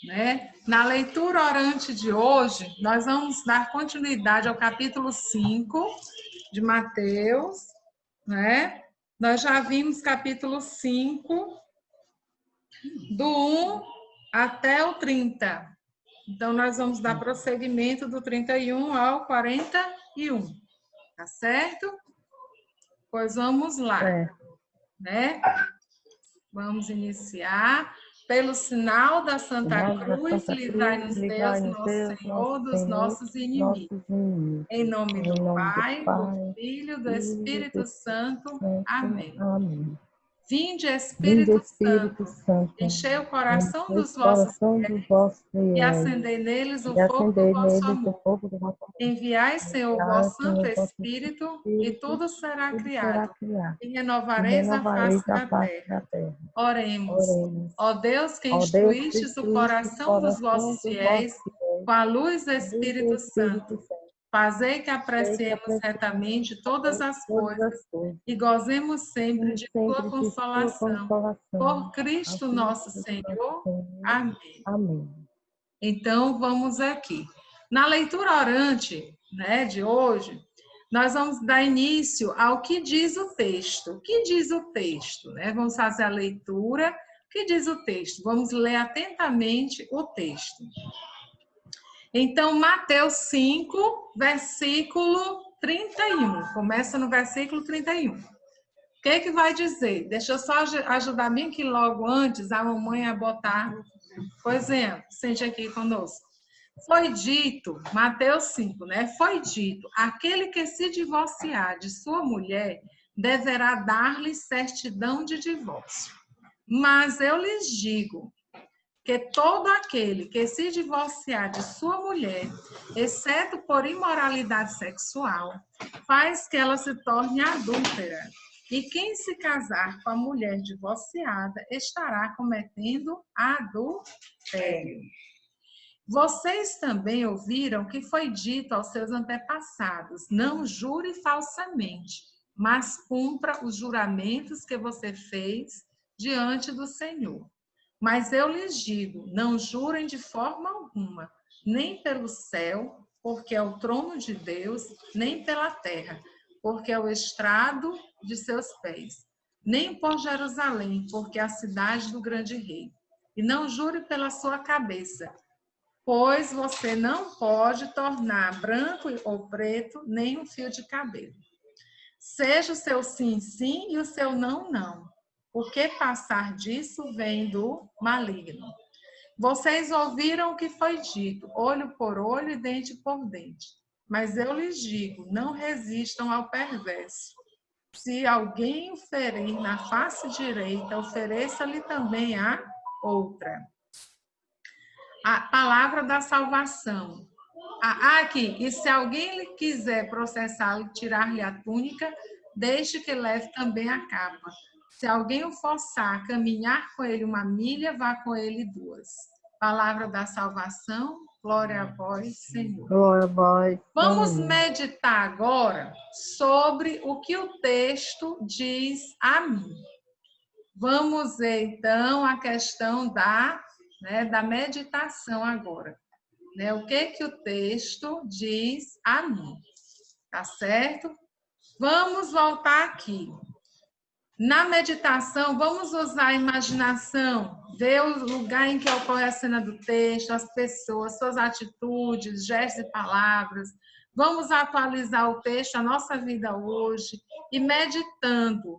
né? Na leitura orante de hoje, nós vamos dar continuidade ao capítulo 5 de Mateus, né? Nós já vimos capítulo 5, do 1 até o 30. Então, nós vamos dar prosseguimento do 31 ao 41, tá certo? Pois vamos lá, né? Vamos iniciar. Pelo sinal da Santa Cruz, livrai-nos Deus, nosso Senhor, dos nossos inimigos. Em nome do Pai, do Filho e do Espírito Santo. Amém. Vinde, Espírito Santo, enchei o coração dos vossos fiéis e acendei neles o fogo do vosso amor. Enviai, Senhor, o vosso Santo Espírito, e tudo será criado, e renovareis a face da terra. Oremos. Ó Deus, que instruístes o coração dos vossos fiéis com a luz do Espírito Santo, fazei que apreciemos retamente todas as coisas e gozemos sempre de tua consolação. Por Cristo nosso Senhor. Amém. Então, vamos aqui. Na leitura orante, né, de hoje, nós vamos dar início ao que diz o texto. O que diz o texto? Né? Vamos fazer a leitura. O que diz o texto? Vamos ler atentamente o texto. Então, Mateus 5, versículo 31. Começa no versículo 31. O que vai dizer? Deixa eu só ajudar bem que logo antes a mamãe a botar. Pois é, sente aqui conosco. Foi dito, Mateus 5, né? Foi dito, aquele que se divorciar de sua mulher deverá dar-lhe certidão de divórcio. Mas eu lhes digo que todo aquele que se divorciar de sua mulher, exceto por imoralidade sexual, faz que ela se torne adúltera. E quem se casar com a mulher divorciada estará cometendo adultério. Vocês também ouviram que foi dito aos seus antepassados: não jure falsamente, mas cumpra os juramentos que você fez diante do Senhor. Mas eu lhes digo, não jurem de forma alguma, nem pelo céu, porque é o trono de Deus, nem pela terra, porque é o estrado de seus pés, nem por Jerusalém, porque é a cidade do grande rei. E não jure pela sua cabeça, pois você não pode tornar branco ou preto nem um fio de cabelo. Seja o seu sim, sim, e o seu não, não. Porque passar disso vem do maligno. Vocês ouviram o que foi dito, olho por olho e dente por dente. Mas eu lhes digo, não resistam ao perverso. Se alguém o ferir na face direita, ofereça-lhe também a outra. A palavra da salvação. Aqui, e se alguém lhe quiser processá-lo, tirar-lhe a túnica, deixe que leve também a capa. Se alguém o forçar a caminhar com ele 1 milha, vá com ele 2. Palavra da salvação, glória a vós, Senhor. Glória a vós. Vamos meditar agora sobre o que o texto diz a mim. Vamos ver, então, a questão da meditação agora. O que o texto diz a mim, tá certo? Vamos voltar aqui. Na meditação, vamos usar a imaginação, ver o lugar em que ocorre a cena do texto, as pessoas, suas atitudes, gestos e palavras. Vamos atualizar o texto, a nossa vida hoje, e meditá-lo,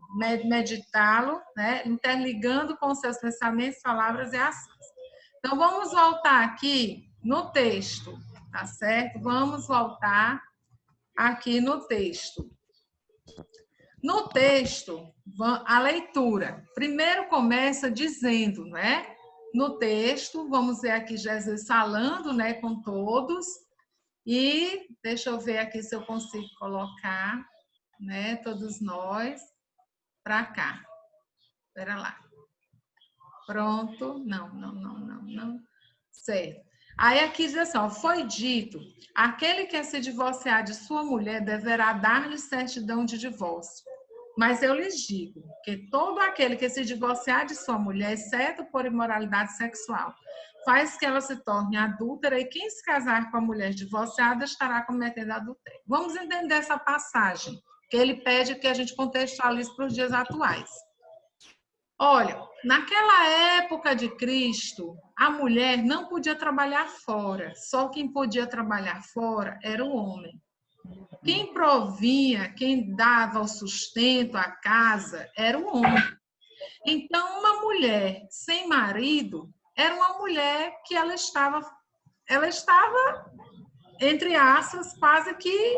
né? Interligando com seus pensamentos, palavras e ações. Então, vamos voltar aqui no texto, tá certo? Vamos voltar aqui no texto. No texto, a leitura. Primeiro começa dizendo, né? No texto, vamos ver aqui Jesus falando, né, com todos. E deixa eu ver aqui se eu consigo colocar, né, todos nós para cá. Espera lá. Pronto. Não. Certo. Aí aqui diz assim, ó, foi dito, aquele que se divorciar de sua mulher deverá dar-lhe certidão de divórcio. Mas eu lhes digo que todo aquele que se divorciar de sua mulher, exceto por imoralidade sexual, faz que ela se torne adúltera, e quem se casar com a mulher divorciada estará cometendo adultério. Vamos entender essa passagem, que ele pede que a gente contextualize para os dias atuais. Olha, naquela época de Cristo, a mulher não podia trabalhar fora, só quem podia trabalhar fora era o homem. Quem provinha, quem dava o sustento à casa era o homem. Então, uma mulher sem marido era uma mulher que ela estava, entre aspas, quase que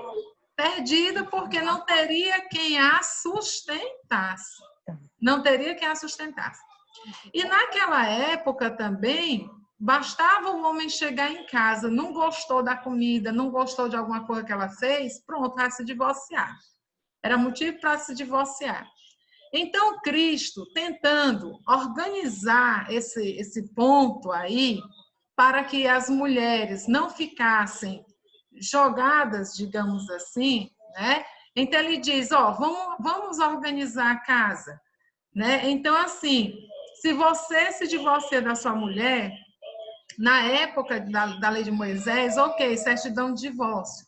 perdida, porque não teria quem a sustentasse. Não teria quem a sustentasse. E naquela época também, bastava o homem chegar em casa, não gostou da comida, não gostou de alguma coisa que ela fez, pronto, vai se divorciar. Era motivo para se divorciar. Então, Cristo, tentando organizar esse ponto aí, para que as mulheres não ficassem jogadas, digamos assim, né? Então, ele diz, ó, vamos organizar a casa, né? Então, assim, se você se divorcia da sua mulher, na época da lei de Moisés, ok, certidão de divórcio.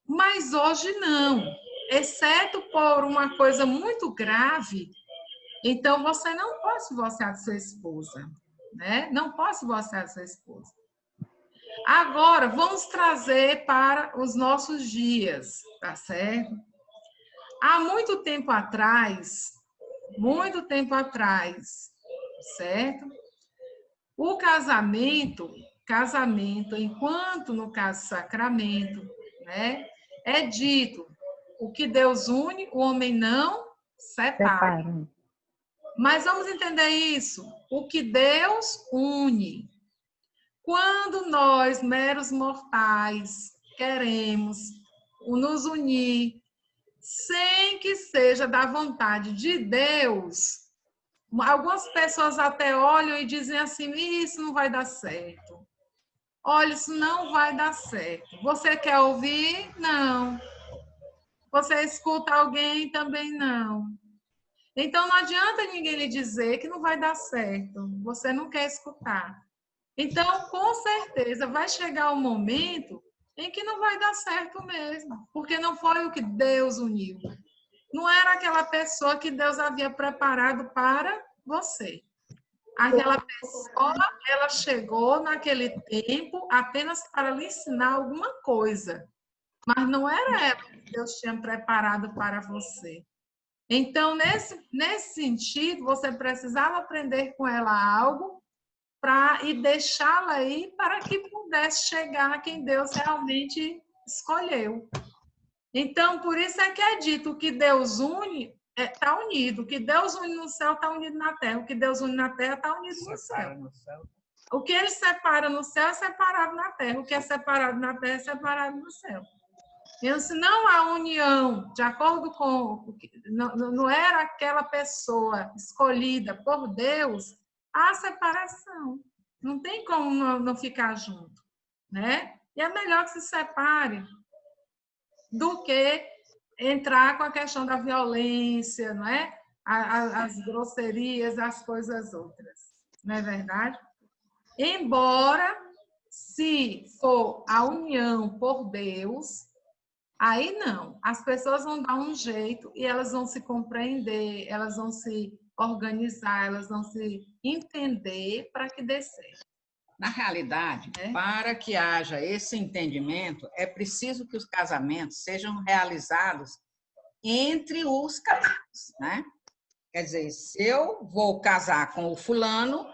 Mas hoje não, exceto por uma coisa muito grave, então você não pode se divorciar de sua esposa, né? Não pode se divorciar de sua esposa. Agora, vamos trazer para os nossos dias, tá certo? Há muito tempo atrás, certo? O casamento, enquanto no caso sacramento, né, é dito, o que Deus une, o homem não separa. Mas vamos entender isso, o que Deus une. Quando nós, meros mortais, queremos nos unir, sem que seja da vontade de Deus, algumas pessoas até olham e dizem assim, isso não vai dar certo. Olha, isso não vai dar certo. Você quer ouvir? Não. Você escuta alguém? Também não. Então, não adianta ninguém lhe dizer que não vai dar certo. Você não quer escutar. Então, com certeza, vai chegar um momento em que não vai dar certo mesmo, porque não foi o que Deus uniu. Não era aquela pessoa que Deus havia preparado para você. Aquela pessoa, ela chegou naquele tempo apenas para lhe ensinar alguma coisa, mas não era ela que Deus tinha preparado para você. Então, nesse sentido, você precisava aprender com ela algo e deixá-la aí para que pudesse chegar a quem Deus realmente escolheu. Então, por isso é que é dito, o que Deus une está unido. O que Deus une no céu está unido na terra. O que Deus une na terra está unido no céu. O que ele separa no céu é separado na terra. O que é separado na terra é separado no céu. Então, se não há união, de acordo com... Não era aquela pessoa escolhida por Deus, há separação. Não tem como não ficar junto, né? E é melhor que se separe do que entrar com a questão da violência, não é? As grosserias, as coisas outras. Não é verdade? Embora, se for a união por Deus, aí não. As pessoas vão dar um jeito e elas vão se compreender, elas vão se organizar, elas vão se entender para que dê certo. Na realidade, para que haja esse entendimento, é preciso que os casamentos sejam realizados entre os casados, né? Quer dizer, se eu vou casar com o fulano,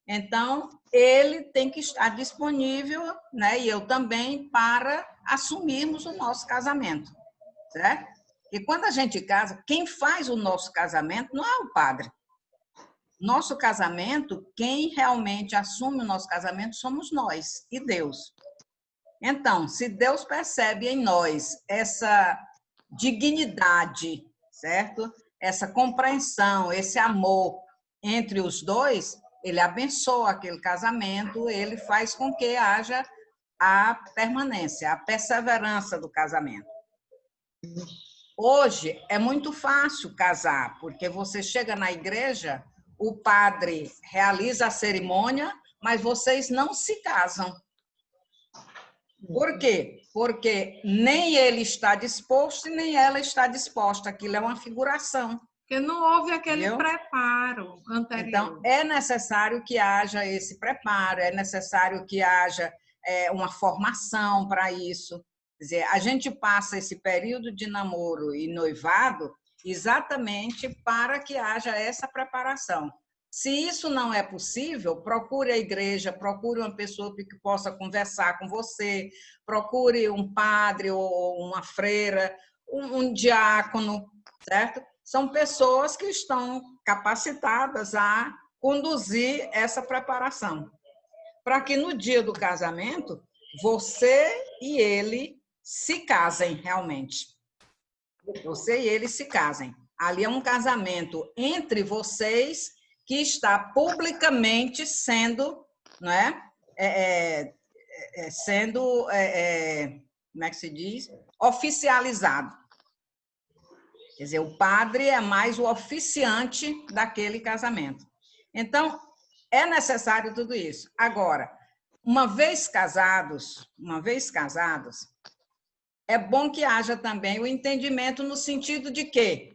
então ele tem que estar disponível, né? E eu também, para assumirmos o nosso casamento, certo? E quando a gente casa, quem faz o nosso casamento não é o padre. Nosso casamento, quem realmente assume o nosso casamento somos nós e Deus. Então, se Deus percebe em nós essa dignidade, certo? Essa compreensão, esse amor entre os dois, ele abençoa aquele casamento, ele faz com que haja a permanência, a perseverança do casamento. Hoje é muito fácil casar, porque você chega na igreja, o padre realiza a cerimônia, mas vocês não se casam. Por quê? Porque nem ele está disposto e nem ela está disposta. Aquilo é uma figuração. Porque não houve aquele preparo anterior. Então, é necessário que haja esse preparo, é necessário que haja uma formação para isso. Quer dizer, a gente passa esse período de namoro e noivado exatamente para que haja essa preparação. Se isso não é possível, procure a igreja, procure uma pessoa que possa conversar com você, procure um padre ou uma freira, um diácono, certo? São pessoas que estão capacitadas a conduzir essa preparação, para que no dia do casamento, você e ele se casem realmente. Você e ele se casem. Ali é um casamento entre vocês que está publicamente sendo, não é? Como é que se diz? Oficializado. Quer dizer, o padre é mais o oficiante daquele casamento. Então, é necessário tudo isso. Agora, uma vez casados, é bom que haja também o entendimento no sentido de que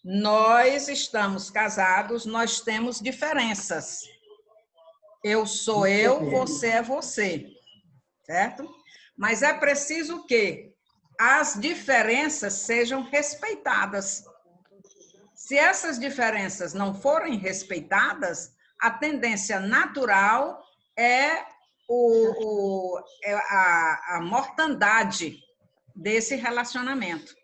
nós estamos casados, nós temos diferenças. Eu sou eu, você é você, certo? Mas é preciso que as diferenças sejam respeitadas. Se essas diferenças não forem respeitadas, a tendência natural é a mortandade desse relacionamento.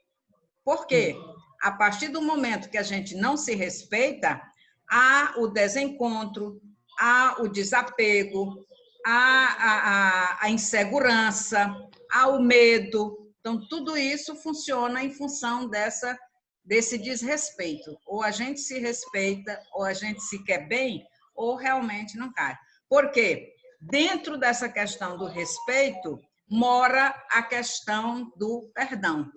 Por quê? A partir do momento que a gente não se respeita, há o desencontro, há o desapego, há a insegurança, há o medo. Então, tudo isso funciona em função desse desrespeito. Ou a gente se respeita, ou a gente se quer bem, ou realmente não cai. Por quê? Dentro dessa questão do respeito, mora a questão do perdão.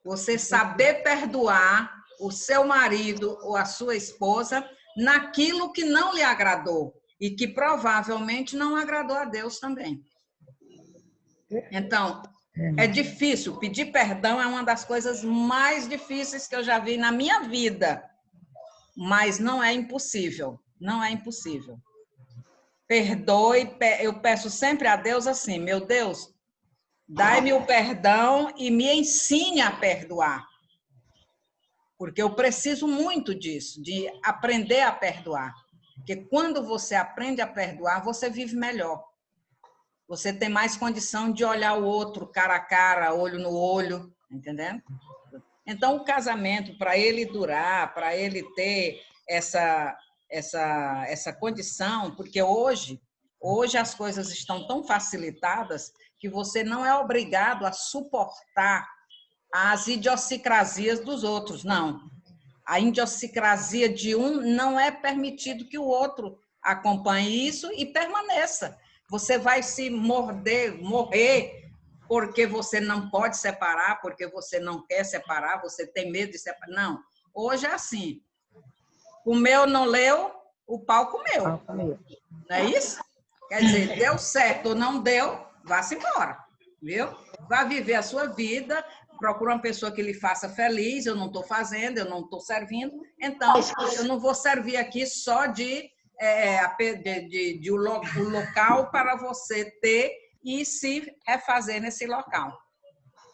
Você saber perdoar o seu marido ou a sua esposa naquilo que não lhe agradou e que provavelmente não agradou a Deus também. Então, é difícil. Pedir perdão é uma das coisas mais difíceis que eu já vi na minha vida, mas não é impossível. Não é impossível. Perdoe, eu peço sempre a Deus assim, meu Deus, dai-me o perdão e me ensine a perdoar. Porque eu preciso muito disso, de aprender a perdoar. Porque quando você aprende a perdoar, você vive melhor. Você tem mais condição de olhar o outro cara a cara, olho no olho, entendendo? Então, o casamento, para ele durar, para ele ter essa condição, porque hoje as coisas estão tão facilitadas que você não é obrigado a suportar as idiosincrasias dos outros, não. A idiosincrasia de um não é permitido que o outro acompanhe isso e permaneça. Você vai se morrer, porque você não pode separar, porque você não quer separar, você tem medo de separar. Não, hoje é assim. Comeu, não leu, o pau comeu. Não é isso? Quer dizer, deu certo ou não deu, vá-se embora, viu? Vá viver a sua vida, procura uma pessoa que lhe faça feliz, eu não estou fazendo, eu não estou servindo, então eu não vou servir aqui só o local para você ter e se refazer nesse local.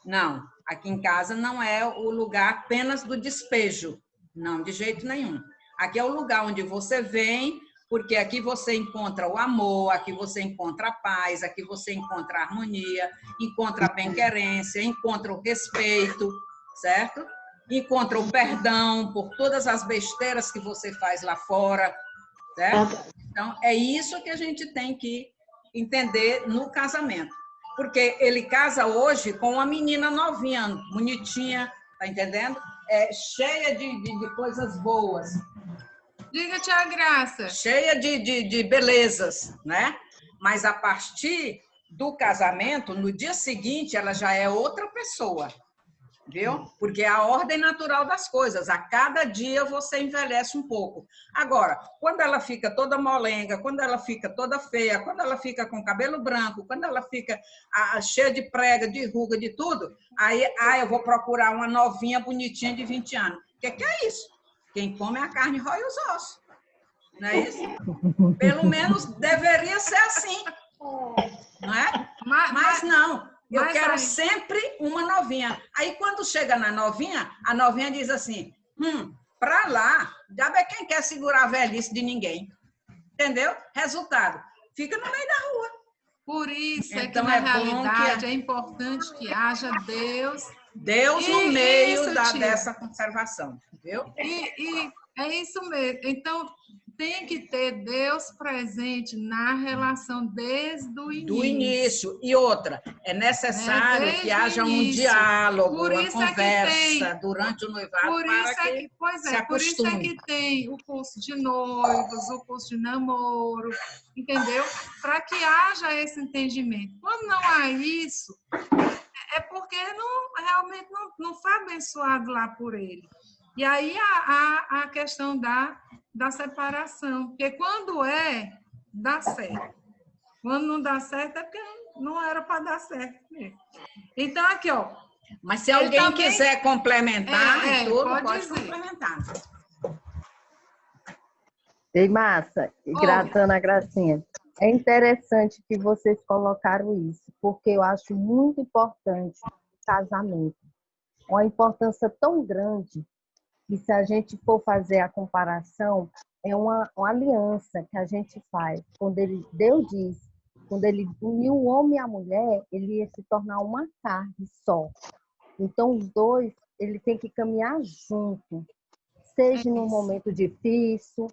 Não, aqui em casa não é o lugar apenas do despejo, não, de jeito nenhum. Aqui é o lugar onde você vem, porque aqui você encontra o amor, aqui você encontra a paz, aqui você encontra a harmonia, encontra a bem-querência, encontra o respeito, certo? Encontra o perdão por todas as besteiras que você faz lá fora, certo? Então, é isso que a gente tem que entender no casamento. Porque ele casa hoje com uma menina novinha, bonitinha, tá entendendo? Cheia de coisas boas. Diga, tia Graça. Cheia de belezas, né? Mas a partir do casamento, no dia seguinte, ela já é outra pessoa. viu? Porque é a ordem natural das coisas. A cada dia você envelhece um pouco. Agora, quando ela fica toda molenga, quando ela fica toda feia, quando ela fica com cabelo branco, quando ela fica cheia de prega, de ruga, de tudo, aí eu vou procurar uma novinha bonitinha de 20 anos. O que é isso? Quem come a carne rói os ossos. Não é isso? Pelo menos deveria ser assim. Não é? Mas não. Eu quero sempre uma novinha. Aí, quando chega na novinha, a novinha diz assim, pra lá, já é quem quer segurar a velhice de ninguém. Entendeu? Resultado, fica no meio da rua. Por isso então, é que, na realidade, é importante que haja Deus no meio dessa conservação. Viu? E é isso mesmo. Então, tem que ter Deus presente na relação desde o início. Do início. E outra, é necessário que haja um diálogo, uma conversa durante o noivado por isso é que tem o curso de noivos, o curso de namoro, entendeu? Para que haja esse entendimento. Quando não há isso, é porque realmente não foi abençoado lá por ele. E aí a questão da separação, porque quando dá certo. Quando não dá certo, é porque não era para dar certo mesmo. Então, aqui, ó. Mas se alguém quiser complementar pode complementar. Ei, Márcia, Dona Gracinha, é interessante que vocês colocaram isso, porque eu acho muito importante o casamento. Uma importância tão grande. E se a gente for fazer a comparação, é uma aliança que a gente faz. Deus diz, quando ele uniu o homem e a mulher, ele ia se tornar uma carne só. Então, os dois, ele tem que caminhar junto. Seja num momento difícil,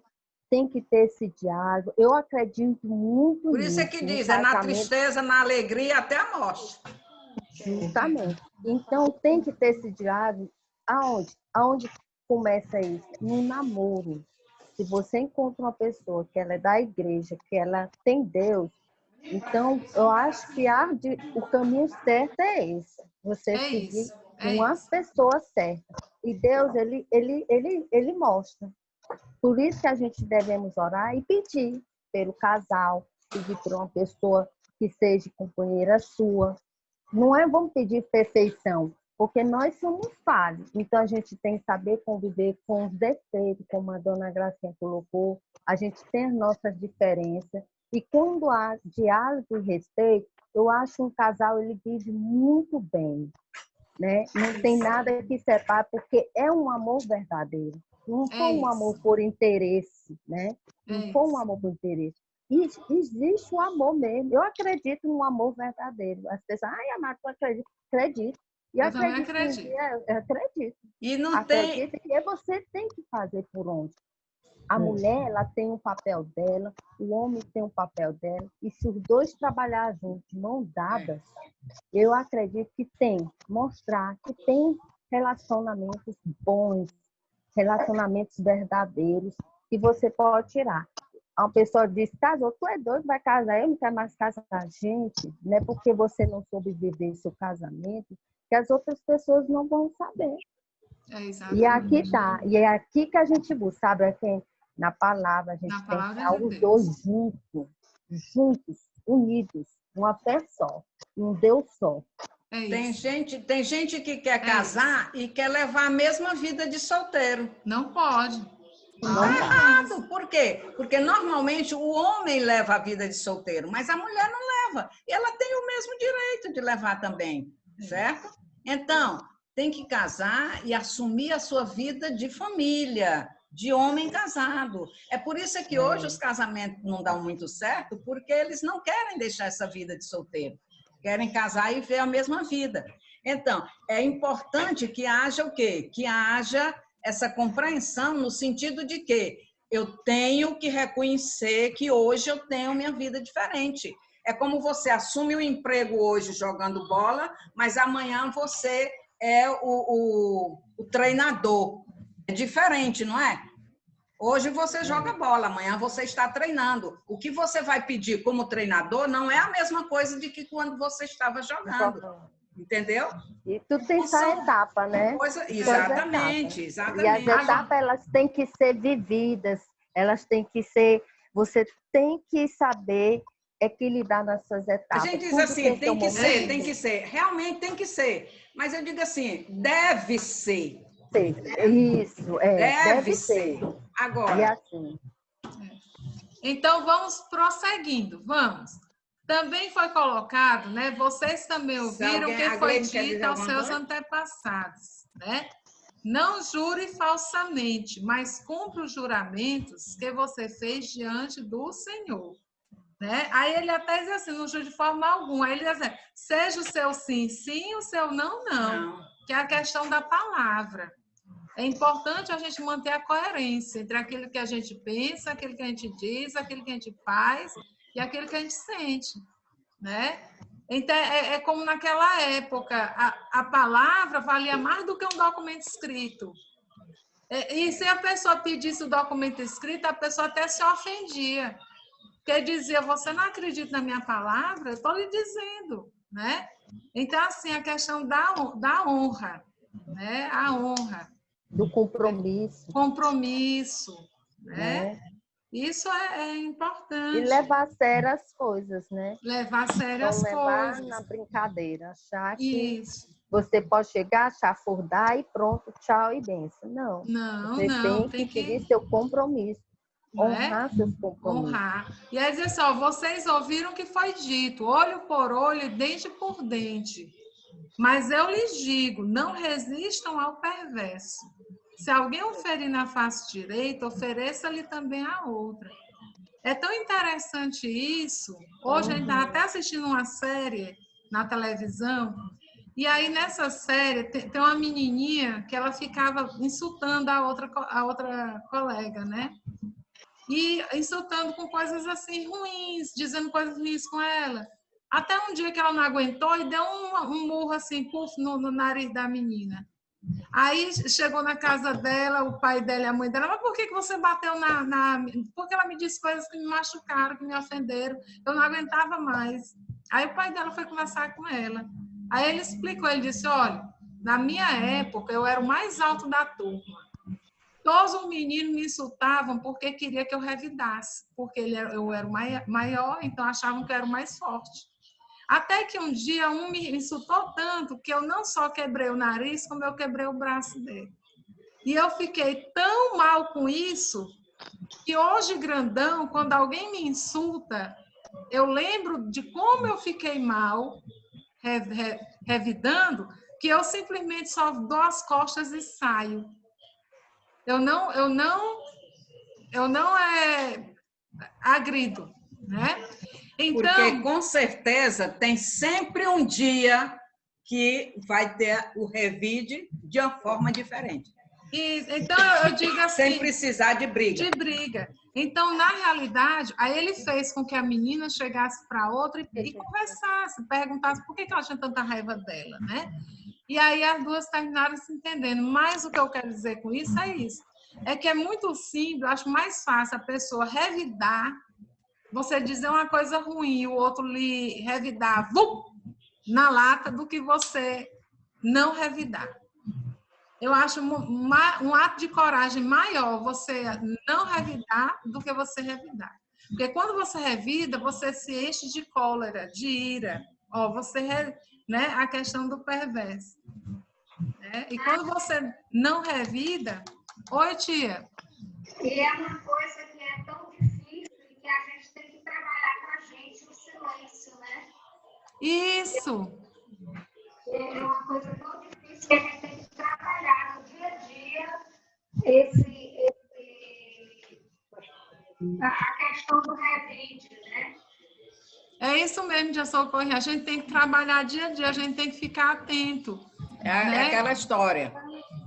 tem que ter esse diálogo. Eu acredito muito nisso. Por isso é que diz, é na tristeza, na alegria, até a morte. Justamente. Então, tem que ter esse diálogo. Aonde começa isso? No namoro. Se você encontra uma pessoa que ela é da igreja, que ela tem Deus, então eu acho que o caminho certo é esse. Você seguir uma pessoa certa. E Deus, ele mostra. Por isso que a gente devemos orar e pedir pelo casal, pedir por uma pessoa que seja companheira sua. Não vamos pedir perfeição, porque nós somos falhos. Então, a gente tem que saber conviver com os defeitos, como a dona Gracinha colocou. A gente tem as nossas diferenças. E quando há diálogo e respeito, eu acho que um casal ele vive muito bem. Né? Não tem nada que separe, porque é um amor verdadeiro. Não foi um amor por interesse. Né? Não foi um amor por interesse. Existe o amor mesmo. Eu acredito no amor verdadeiro. As pessoas, Amado, tu acredita? Acredito. E eu também acredito. Eu acredito. E não acredito que você tem que fazer por onde. A mulher, ela tem um papel dela, o homem tem um papel dela, e se os dois trabalhar juntos, de mão dadas, eu acredito que mostrar que tem relacionamentos bons, relacionamentos verdadeiros, que você pode tirar. Uma pessoa diz, casou, tu é doido, vai casar, eu não quero mais casar. Gente, não é porque você não soube viver seu casamento que as outras pessoas não vão saber. E aqui tá, e é aqui que a gente busca, sabe? É que na palavra a gente tem que estar os dois juntos, unidos, uma fé só, um Deus só. Tem gente que quer casar e quer levar a mesma vida de solteiro. Não pode. Não é errado. Por quê? Porque normalmente o homem leva a vida de solteiro, mas a mulher não leva. E ela tem o mesmo direito de levar também, certo? Então, tem que casar e assumir a sua vida de família, de homem casado. É por isso que hoje os casamentos não dão muito certo, porque eles não querem deixar essa vida de solteiro. Querem casar e ver a mesma vida. Então, é importante que haja o quê? Que haja essa compreensão no sentido de que eu tenho que reconhecer que hoje eu tenho minha vida diferente. É como você assume o emprego hoje jogando bola, mas amanhã você é o treinador. É diferente, não é? Hoje você joga bola, amanhã você está treinando. O que você vai pedir como treinador não é a mesma coisa de que quando você estava jogando. Entendeu? E tudo tem essa etapa, né? Exatamente, exatamente. E as etapas, elas têm que ser vividas, elas têm que ser... Você tem que saber equilibrar nessas etapas. A gente diz assim, tem que ser, realmente tem que ser. Mas eu digo assim, deve ser. Isso, deve ser. Agora. E assim. Então, vamos prosseguindo, vamos. Também foi colocado, né? Vocês também ouviram que foi dito aos seus antepassados, né? Não jure falsamente, mas cumpra os juramentos que você fez diante do Senhor. Né? Aí ele até diz assim, não jure de forma alguma. Aí ele diz assim, seja o seu sim, sim, o seu não, não. Que é a questão da palavra. É importante a gente manter a coerência entre aquilo que a gente pensa, aquilo que a gente diz, aquilo que a gente faz e aquilo que a gente sente, né? Então, é como naquela época, a palavra valia mais do que um documento escrito. E se a pessoa pedisse o documento escrito, a pessoa até se ofendia. Porque dizia, você não acredita na minha palavra? Eu estou lhe dizendo, né? Então, assim, a questão da honra, né? A honra. Do compromisso. Compromisso, né? Isso é importante. E levar a sério as coisas, né? Levar a sério as coisas. Não levar na brincadeira, achar que Isso. você pode chegar, chafurdar e pronto, tchau e benção. Não. Não, você não. tem que seguir seu compromisso. Honrar seus compromissos. Honrar. E aí diz assim, ó, vocês ouviram o que foi dito, olho por olho, dente por dente. Mas eu lhes digo, não resistam ao perverso. Se alguém o ferir na face direita, ofereça-lhe também a outra. É tão interessante isso. Hoje a gente está até assistindo uma série na televisão, e aí nessa série tem uma menininha que ela ficava insultando a outra colega, né? E insultando com coisas assim ruins, dizendo coisas ruins com ela. Até um dia que ela não aguentou e deu um murro assim, puff, no nariz da menina. Aí chegou na casa dela, o pai dela e a mãe dela, mas por que você bateu Porque ela me disse coisas que me machucaram, que me ofenderam, eu não aguentava mais. Aí o pai dela foi conversar com ela. Aí ele explicou, ele disse, olha, na minha época eu era o mais alto da turma. Todos os meninos me insultavam porque queria que eu revidasse, porque eu era o maior, então achavam que eu era o mais forte. Até que um dia um me insultou tanto que eu não só quebrei o nariz, como eu quebrei o braço dele. E eu fiquei tão mal com isso, que hoje, grandão, quando alguém me insulta, eu lembro de como eu fiquei mal, revidando, que eu simplesmente só dou as costas e saio. Eu não agrido, né? Então, porque com certeza tem sempre um dia que vai ter o revide de uma forma diferente. Então eu digo assim, sem precisar de briga. Então, na realidade, aí ele fez com que a menina chegasse para outra e conversasse, perguntasse por que ela tinha tanta raiva dela, né? E aí as duas terminaram se entendendo. Mas o que eu quero dizer com isso é isso. É que é muito simples, eu acho mais fácil a pessoa revidar, você dizer uma coisa ruim e o outro lhe revidar na lata, do que você não revidar. Eu acho um ato de coragem maior você não revidar do que você revidar. Porque quando você revida, você se enche de cólera, de ira. Né, a questão do perverso. Né? E quando você não revida... Oi, tia. E é uma coisa que é tão difícil e que a gente tem que trabalhar com a gente no silêncio, né? Isso. É uma coisa tão difícil que a gente tem que trabalhar no dia a dia a questão do revide, né? É isso mesmo, Tia Socorro. A gente tem que trabalhar dia a dia, a gente tem que ficar atento. É aquela história.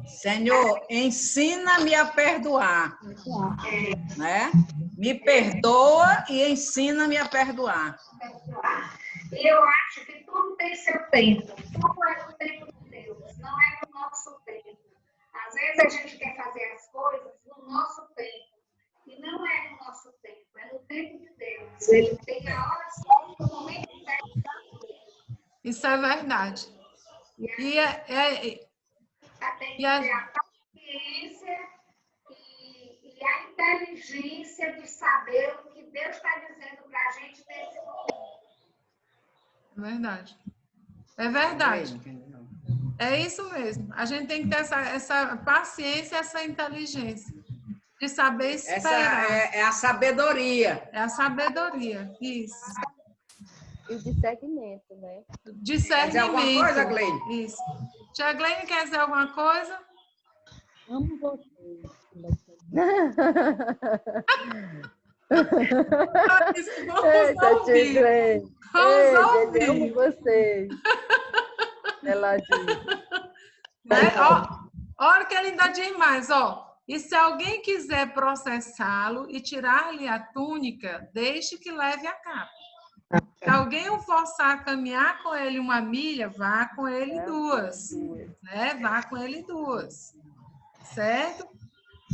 Senhor, ensina-me a perdoar. Né? Me perdoa e ensina-me a perdoar. E eu acho que tudo tem seu tempo. Tudo é no tempo de Deus, não é no nosso tempo. Às vezes a gente quer fazer as coisas no nosso tempo. E não é no nosso tempo, é no tempo de Deus. Ele tem a hora certa, o momento certo. Isso é verdade. E tem que ter a paciência e a inteligência de saber o que Deus está dizendo para a gente nesse momento. Verdade. É verdade. É isso mesmo. A gente tem que ter essa paciência, essa inteligência de saber esperar. Essa é a sabedoria. É a sabedoria, isso. E o discernimento, né? Discernimento. Quer dizer alguma coisa, Gleine? Isso. Tia Gleine, quer dizer alguma coisa? Amo vocês. Vamos ouvir. Gleine. Vamos ouvir. Amo vocês. Ela diz. Olha que ele ainda diz mais, ó. E se alguém quiser processá-lo e tirar-lhe a túnica, deixe que leve a capa. Se alguém o forçar a caminhar com ele 1 milha, vá com ele 2. Né? Vá com ele 2. Certo?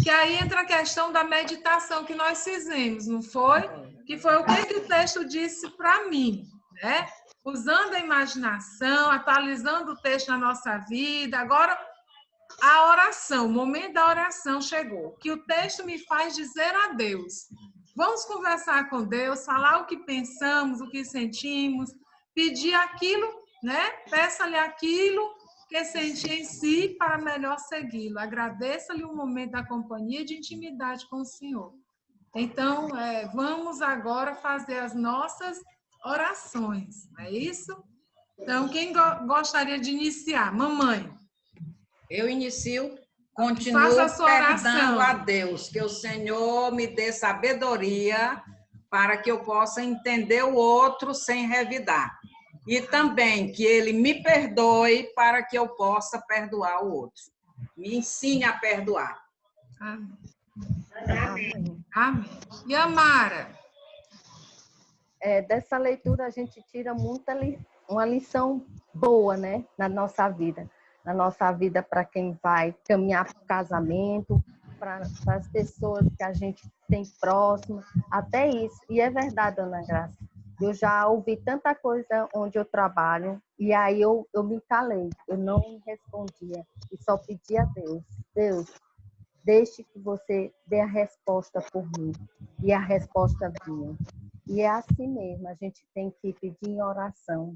Que aí entra a questão da meditação que nós fizemos, não foi? Que foi o que o texto disse para mim, né? Usando a imaginação, atualizando o texto na nossa vida. Agora, a oração, o momento da oração chegou. Que o texto me faz dizer a Deus. Vamos conversar com Deus, falar o que pensamos, o que sentimos, pedir aquilo, né? Peça-lhe aquilo que sente em si para melhor segui-lo. Agradeça-lhe um momento da companhia de intimidade com o Senhor. Então, vamos agora fazer as nossas orações, não é isso? Então, quem gostaria de iniciar? Mamãe. Eu inicio, continuo pedindo a Deus que o Senhor me dê sabedoria para que eu possa entender o outro sem revidar. E também que ele me perdoe para que eu possa perdoar o outro. Me ensine a perdoar. Amém. Amém. Amém. E a Mara? Dessa leitura a gente tira uma lição boa, né, na nossa vida. Na nossa vida para quem vai caminhar para o casamento, para as pessoas que a gente tem próximo, até isso. E é verdade, Ana Graça. Eu já ouvi tanta coisa onde eu trabalho e aí eu me calei, eu não respondia e só pedia a Deus. Deus, deixe que você dê a resposta por mim. E a resposta vinha. E é assim mesmo, a gente tem que pedir em oração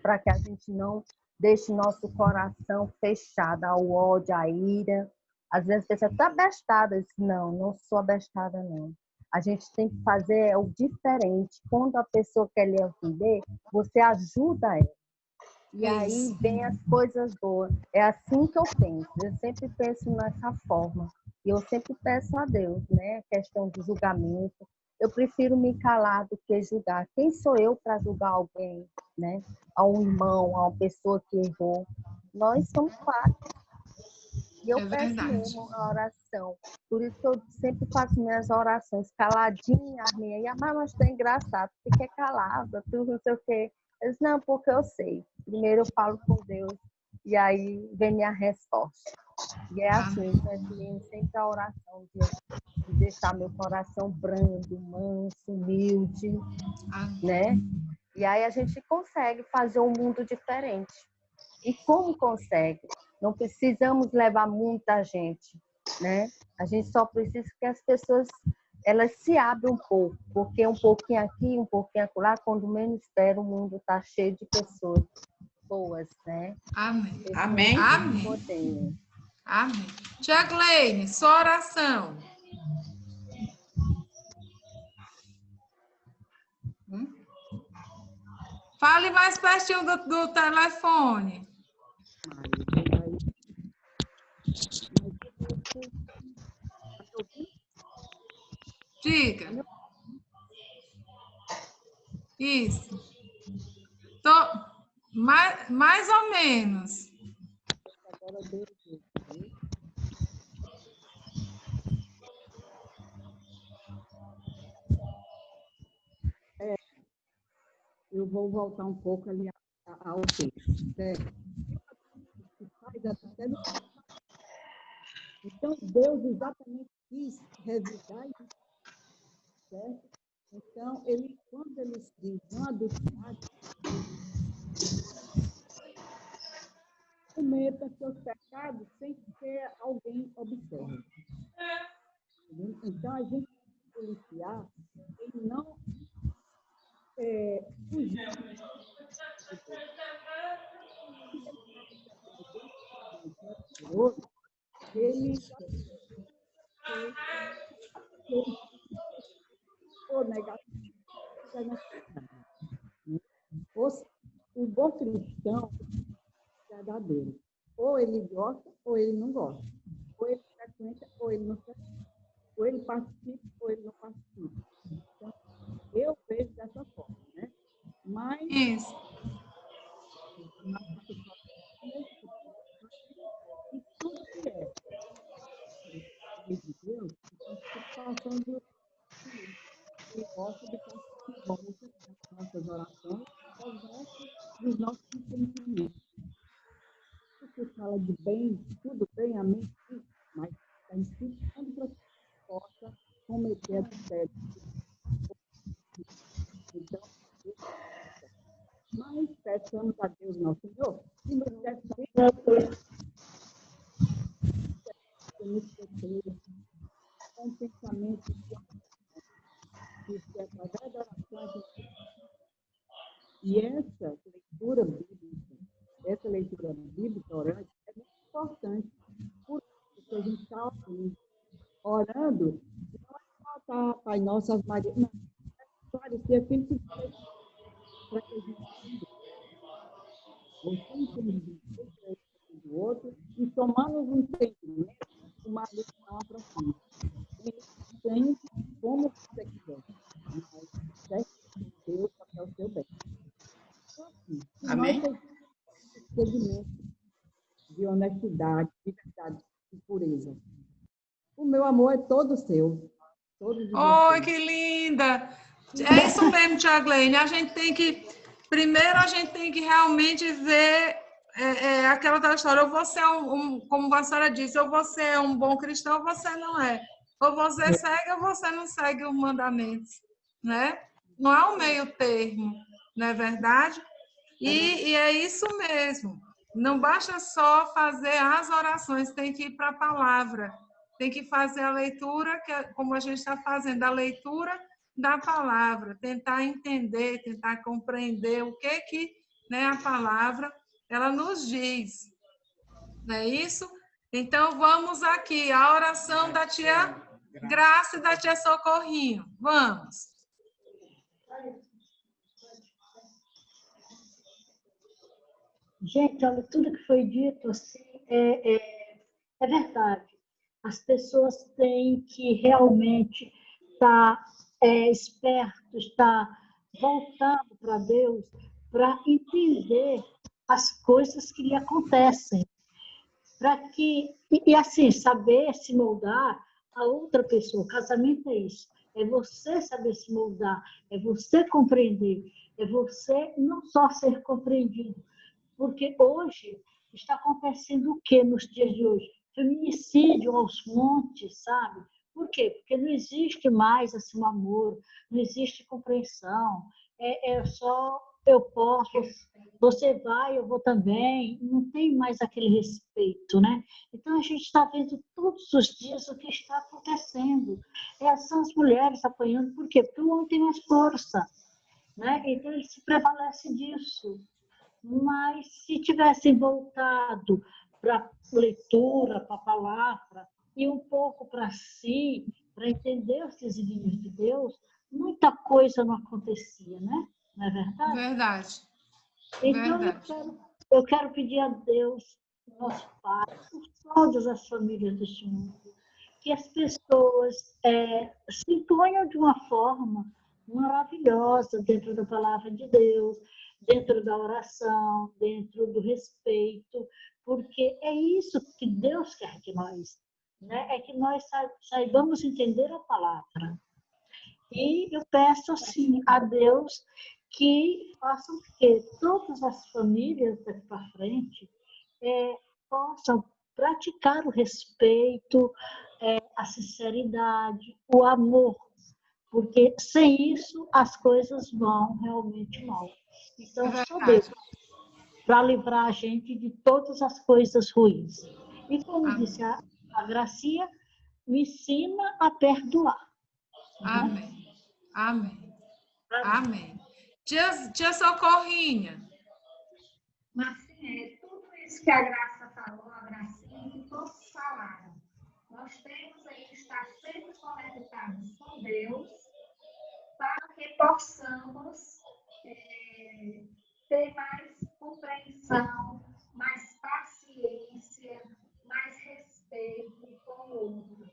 para que a gente não deixe nosso coração fechado ao ódio, à ira. Às vezes a pessoa está abestada. Eu disse, não sou abestada, não. A gente tem que fazer o diferente. Quando a pessoa quer lhe ofender, você ajuda ela. E aí vem as coisas boas. É assim que eu penso. Eu sempre penso nessa forma. E eu sempre peço a Deus, né? A questão do julgamento. Eu prefiro me calar do que julgar. Quem sou eu para julgar alguém, né? A um irmão, a uma pessoa que errou. Nós somos falhos. E eu peço mesmo a oração. Por isso que eu sempre faço minhas orações caladinha, a minha. E a mas tá engraçado, fica calada, tu não sei o quê. Eu disse, não, porque eu sei. Primeiro eu falo com Deus e aí vem minha resposta. E é assim, eu peço sempre a oração de deixar meu coração brando, manso, humilde, né? E aí a gente consegue fazer um mundo diferente. E como consegue? Não precisamos levar muita gente, né? A gente só precisa que as pessoas elas se abrem um pouco, porque um pouquinho aqui, um pouquinho acolá, quando menos espera, o mundo está cheio de pessoas boas, né? Amém. Amém. Amém. Amém. Tia Gleine, sua oração. Fale mais pertinho do telefone. Diga. Isso. Mais ou menos. Eu vou voltar um pouco ali ao texto, certo? Então, Deus exatamente quis revisar isso, certo? Então, quando ele diz uma adulterada, ele ou negativo, o bom cristão é verdadeiro. Ou ele gosta, ou ele não gosta. Ou ele frequenta, ou ele não frequenta. Ou ele participa, ou ele não participa. Então, eu vejo dessa forma, né? Mas, Isso. e tudo que é de Deus, então, passando e gosta de participar das nossas orações, dos nossos entendimentos. Você fala de bem, tudo bem, amém, mas está insistindo para que você possa cometer adultério. Então, mas peçamos a Deus, nosso Senhor, que nos defenda com um pensamento que através da oração e essa leitura bíblica orante é muito importante, porque a gente está orando, não é só tá, Pai Nosso, as Marias, não, é esclarecer aquilo que fez para que a gente você entende do outro e tomando os entendimentos, uma lição para si. E entende como você quiser, mas deve ser Deus até o seu bem. Então, assim, Amém? nós temos segmento de honestidade, de verdade e pureza. O meu amor é todo seu. Todo de Oi, você. que linda! É isso mesmo, Tia Gleine. Primeiro a gente tem que realmente ver aquela da história. Ou você é como a senhora disse, ou você é um bom cristão, ou você não é. Ou você segue, ou você não segue os mandamentos, né? Não há um meio termo, não é verdade? E é isso mesmo. Não basta só fazer as orações, tem que ir para a palavra. Tem que fazer a leitura, como a gente está fazendo, a leitura da palavra, tentar entender, tentar compreender o que né, a palavra ela nos diz. Não é isso? Então, vamos aqui, a oração da tia Graça e da tia Socorrinho. Vamos. Gente, olha, tudo que foi dito assim, é verdade. As pessoas têm que realmente estar espertos, estar voltando para Deus, para entender as coisas que lhe acontecem. Para que, e assim, saber se moldar a outra pessoa. O casamento é isso. É você saber se moldar, é você compreender, é você não só ser compreendido. Porque hoje está acontecendo o que nos dias de hoje? Feminicídio aos montes, sabe? Por quê? Porque não existe mais assim, um amor, não existe compreensão. É só eu posso, você vai, eu vou também. Não tem mais aquele respeito, né? Então a gente está vendo todos os dias o que está acontecendo. São as mulheres apanhando, por quê? Porque o homem tem mais força, né? Então ele se prevalece disso. Mas se tivessem voltado para a leitura, para a palavra, e um pouco para si, para entender os desígnios de Deus, muita coisa não acontecia, né? Não é verdade? Verdade. Então, Verdade. eu quero pedir a Deus, nosso Pai, por todas as famílias deste mundo, que as pessoas se imponham de uma forma maravilhosa dentro da palavra de Deus, dentro da oração, dentro do respeito, porque é isso que Deus quer de nós, né? É que nós saibamos entender a palavra. E eu peço, assim, a Deus que façam que todas as famílias daqui para frente possam praticar o respeito, a sinceridade, o amor, porque sem isso as coisas vão realmente mal. Então, só Deus para livrar a gente de todas as coisas ruins. E como disse a Gracinha, me ensina a perdoar. Amém. Amém. Amém. Tia Socorrinha. Marcinha, tudo isso que a Graça falou, a Gracinha, que todos falaram. Nós temos aí que estar sempre conectados com Deus para que possamos ter mais compreensão, mais paciência, mais respeito com o outro.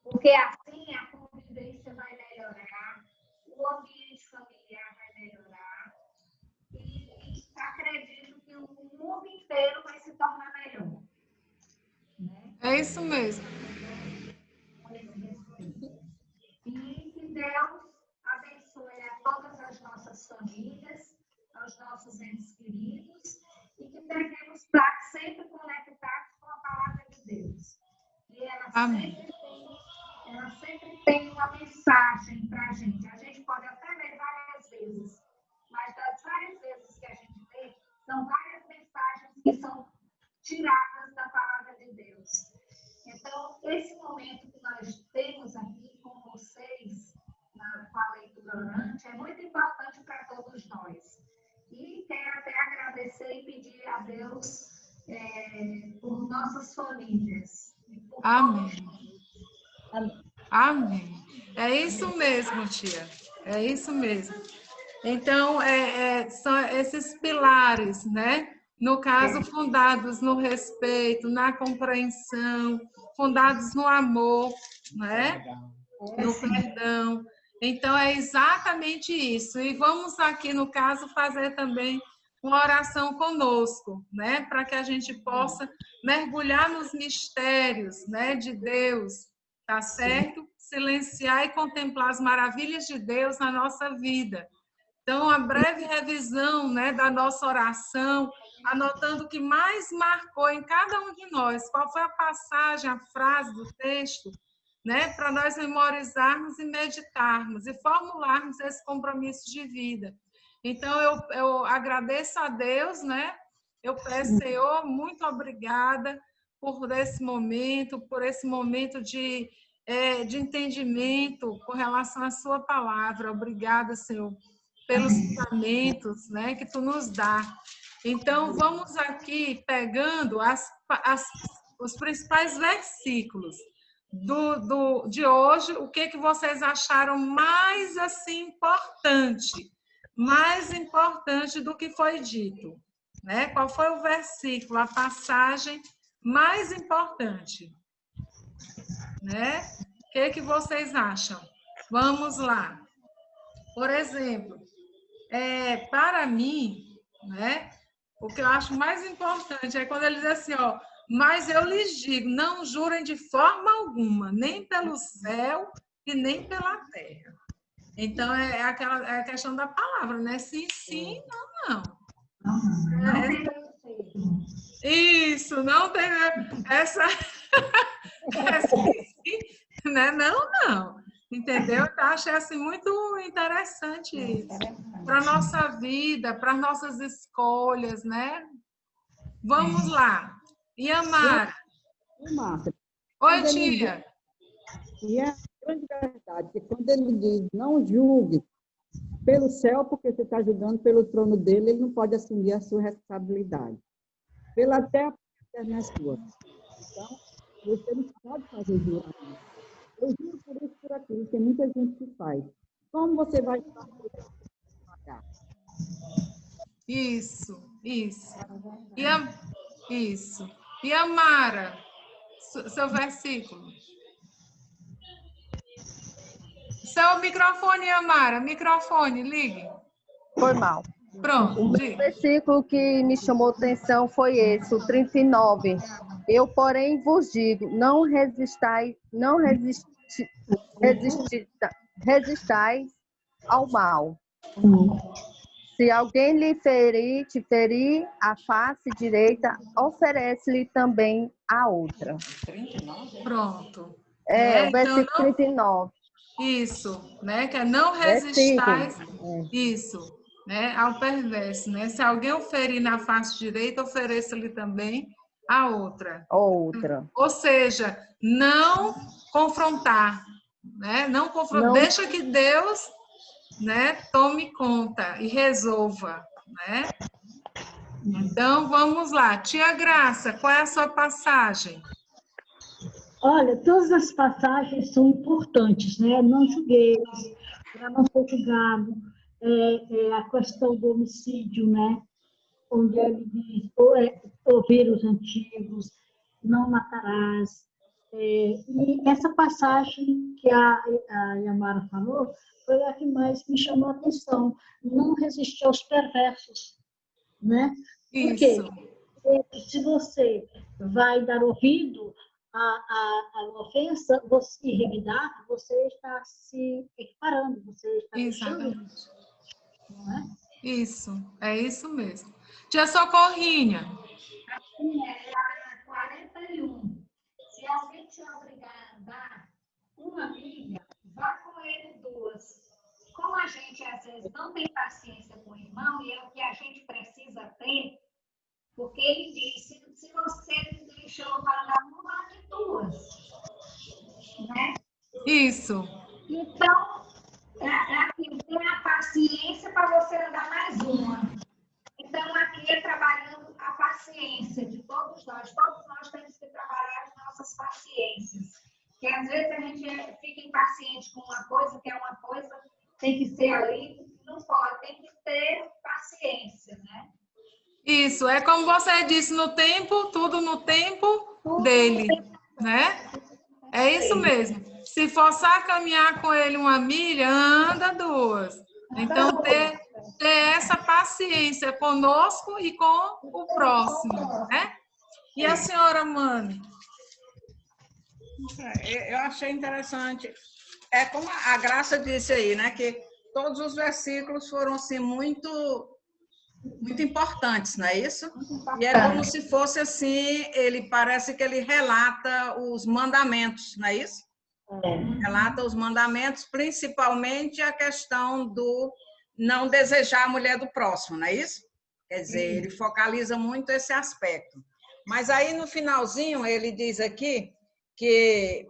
Porque assim a convivência vai melhorar, o ambiente familiar vai melhorar e acredito que o mundo inteiro vai se tornar melhor. Né? É isso mesmo. E que Deus abençoe a todas as nossas famílias, aos nossos entes queridos, e que devemos estar sempre conectados com a palavra de Deus. E ela sempre tem uma mensagem para a gente. A gente pode até ler várias vezes, mas das várias vezes que a gente lê, são várias mensagens que são tiradas da palavra de Deus. Então, esse momento que nós temos aqui com vocês, com a leitura orante, é muito importante para todos nós. E quero até agradecer e pedir a Deus por nossas famílias. Por Amém. Amém. É isso mesmo, tia. É isso mesmo. Então, são esses pilares, né? No caso, fundados no respeito, na compreensão, fundados no amor, né? No perdão. Então, é exatamente isso. E vamos aqui, no caso, fazer também uma oração conosco, né? Para que a gente possa mergulhar nos mistérios, né, de Deus, tá certo? Silenciar e contemplar as maravilhas de Deus na nossa vida. Então, uma breve revisão, né, da nossa oração, anotando o que mais marcou em cada um de nós, qual foi a passagem, a frase do texto, né, para nós memorizarmos e meditarmos e formularmos esse compromisso de vida. Então, eu agradeço a Deus, né? Eu peço, Senhor, muito obrigada por esse momento de entendimento com relação à sua palavra. Obrigada, Senhor, pelos fundamentos, né, que tu nos dá. Então, vamos aqui pegando os principais versículos de hoje. O que vocês acharam mais assim mais importante do que foi dito, né? Qual foi o versículo, a passagem mais importante, né? O que vocês acham? Vamos lá. Por exemplo, para mim, né? O que eu acho mais importante é quando ele diz assim, ó, mas eu lhes digo, não jurem de forma alguma, nem pelo céu e nem pela terra. Então, é a questão da palavra, né? Sim, sim, não, não. Isso, não tem essa sim, né? Não. Entendeu? Eu achei assim, muito interessante isso. Para a nossa vida, para as nossas escolhas, né? Vamos lá. E a Mara? Oi, tia. E é a grande verdade, que quando ele diz, não julgue pelo céu, porque você está julgando pelo trono dele, ele não pode assumir a sua responsabilidade. Pela terra, porque a terra não é sua. Então, você não pode fazer juramento. Eu juro por isso, por aquilo, tem muita gente que faz. Como você vai pagar? Isso. E a Mara? Seu versículo. Seu microfone, Amara. Microfone, ligue. Foi mal. Pronto. O versículo que me chamou a atenção foi esse, o 39. Eu, porém, vos digo, não resistais ao mal. Se alguém lhe te ferir a face direita, oferece-lhe também a outra. 39? Pronto. O versículo 39. Isso, né? Que é não resistais, isso, né? Ao perverso, né? Se alguém o ferir na face direita, ofereça-lhe também a outra. Ou seja, não confrontar, né? Não confrontar. Deixa que Deus né, tome conta e resolva, né? Então, vamos lá. Tia Graça, qual é a sua passagem? Olha, todas as passagens são importantes, né? Não julgueis, para não ser julgado. A questão do homicídio, né? Onde ele diz, ouvir os antigos, não matarás. E essa passagem que a Yamara falou foi a que mais me chamou a atenção. Não resistir aos perversos, né? Porque se você vai dar ouvido à ofensa, e revidar, você está se equiparando, você está deixando, não é? Isso, é isso mesmo. Tia Socorrinha. Assim, é a 41. Se alguém te obrigar a andar uma milha, vá com ele 2. Como a gente, às vezes, não tem paciência com o irmão, e é o que a gente precisa ter, porque ele disse, se você me chamou para andar uma, ande 2. Né? Isso. Então, tem a paciência para você andar mais uma. Então, aqui é trabalhando a paciência de todos nós. Todos nós temos que trabalhar as nossas paciências. Porque, às vezes, a gente fica impaciente com uma coisa, que é uma coisa, tem que ser ali, não pode, tem que ter paciência, né? Isso, é como você disse, no tempo, tudo no tempo dele, né? É isso mesmo. Se forçar a caminhar com ele uma milha, anda 2. Então, ter essa paciência conosco e com o próximo, né? E a senhora, Mani? Eu achei interessante. É como a Graça disse aí, né? Que todos os versículos foram assim, muito importantes, não é isso? E é como se fosse assim, parece que ele relata os mandamentos, não é isso? Relata os mandamentos, principalmente a questão do não desejar a mulher do próximo, não é isso? Quer dizer, ele focaliza muito esse aspecto. Mas aí no finalzinho ele diz aqui que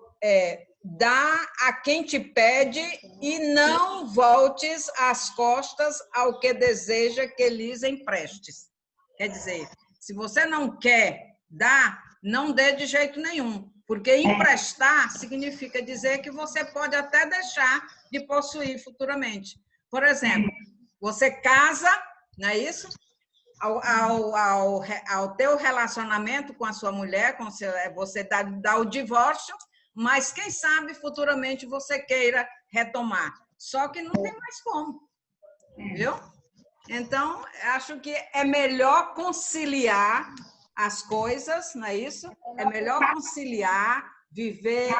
dá a quem te pede e não voltes as costas ao que deseja que lhes emprestes. Quer dizer, se você não quer dar, não dê de jeito nenhum, porque emprestar significa dizer que você pode até deixar de possuir futuramente. Por exemplo, você casa, não é isso? Ao teu relacionamento com a sua mulher, você dá o divórcio, mas quem sabe futuramente você queira retomar. Só que não tem mais como, viu? Então, acho que é melhor conciliar as coisas, não é isso? É melhor conciliar, viver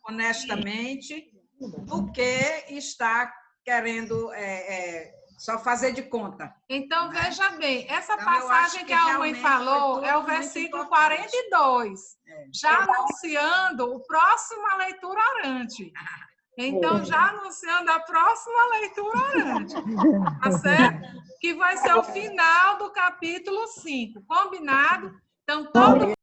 honestamente, do que estar querendo só fazer de conta. Então, veja bem, essa passagem que a mãe falou é o versículo 42, já anunciando o próximo a leitura orante. Então, já anunciando a próxima leitura orante, tá certo? Que vai ser o final do capítulo 5, combinado? Então, todo